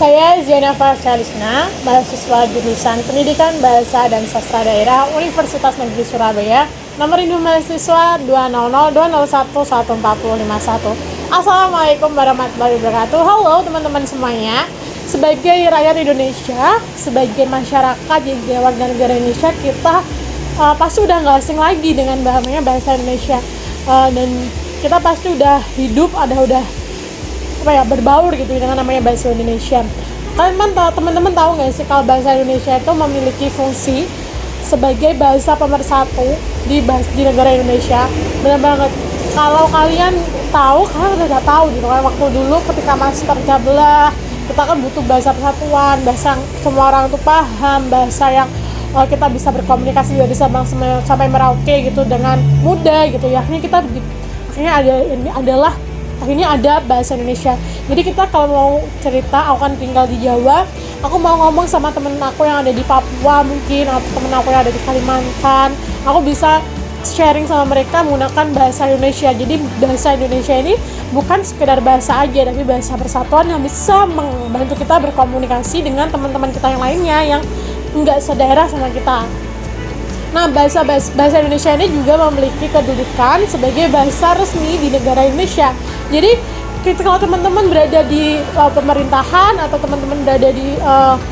Saya Zianava Chalisna, mahasiswa jurusan Pendidikan Bahasa dan Sastra Daerah Universitas Negeri Surabaya. Nomor induk mahasiswa 2002011414051. Assalamualaikum warahmatullahi wabarakatuh. Halo teman-teman semuanya. Sebagai rakyat Indonesia, sebagai masyarakat jadi warga negara Indonesia, kita pasti udah nggak asing lagi dengan bahasa Indonesia, dan kita pasti udah hidup, udah berbaur gitu dengan namanya bahasa Indonesia. Kalian teman-teman tahu nggak sih kalau bahasa Indonesia itu memiliki fungsi sebagai bahasa pemersatu di negara Indonesia. Benar banget. Kalau kalian tahu, kalian udah tahu gitu kan, waktu dulu ketika masih terpecah belah, kita kan butuh bahasa persatuan, bahasa yang semua orang tuh paham, bahasa yang kita bisa berkomunikasi dari Sabang sampai Merauke gitu dengan mudah gitu ya. Akhirnya ada bahasa Indonesia. Jadi kita kalau mau cerita, aku kan tinggal di Jawa, aku mau ngomong sama temen aku yang ada di Papua mungkin, atau temen aku yang ada di Kalimantan, aku bisa sharing sama mereka menggunakan bahasa Indonesia. Jadi bahasa Indonesia ini bukan sekedar bahasa aja, tapi bahasa persatuan yang bisa membantu kita berkomunikasi dengan teman-teman kita yang lainnya yang nggak sedaerah sama kita. Nah, bahasa Indonesia ini juga memiliki kedudukan sebagai bahasa resmi di negara Indonesia. Jadi, kalau teman-teman berada di pemerintahan atau teman-teman berada di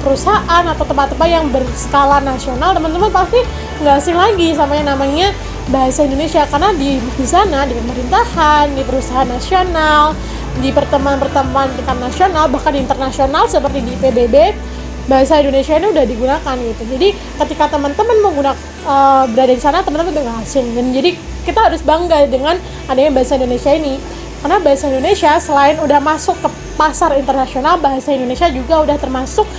perusahaan atau tempat-tempat yang berskala nasional, teman-teman pasti nggak asing lagi sama yang namanya bahasa Indonesia, karena di sana, di pemerintahan, di perusahaan nasional, di pertemuan-pertemuan tingkat nasional, bahkan internasional seperti di PBB, bahasa Indonesia ini udah digunakan gitu. Jadi ketika teman-teman berada di sana, teman-teman udah nggak asing. Dan jadi kita harus bangga dengan adanya bahasa Indonesia ini, karena bahasa Indonesia selain udah masuk ke pasar internasional, bahasa Indonesia juga udah termasuk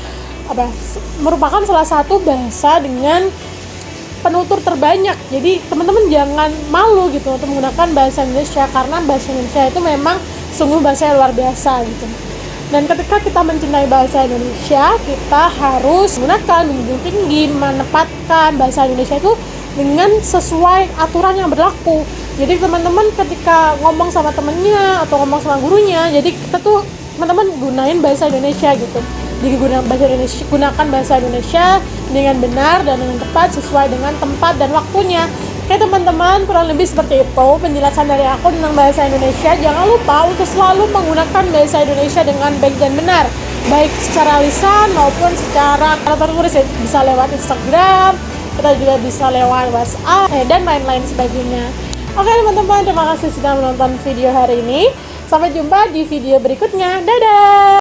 merupakan salah satu bahasa dengan penutur terbanyak. Jadi teman-teman jangan malu gitu untuk menggunakan bahasa Indonesia, karena bahasa Indonesia itu memang sungguh bahasa yang luar biasa gitu. Dan ketika kita mencintai bahasa Indonesia, kita harus menggunakan, menjunjung tinggi, menempatkan bahasa Indonesia itu dengan sesuai aturan yang berlaku. Jadi teman-teman ketika ngomong sama temennya atau ngomong sama gurunya, jadi kita tuh teman-teman gunain bahasa Indonesia gitu. Jadi gunakan bahasa Indonesia dengan benar dan dengan tepat, sesuai dengan tempat dan waktunya. Oke teman-teman, kurang lebih seperti itu penjelasan dari aku tentang bahasa Indonesia. Jangan lupa untuk selalu menggunakan bahasa Indonesia dengan baik dan benar, baik secara lisan maupun secara tertulis. Bisa lewat Instagram, kita juga bisa lewat WhatsApp dan lain-lain sebagainya. Oke teman-teman, terima kasih sudah menonton video hari ini. Sampai jumpa di video berikutnya. Dadah.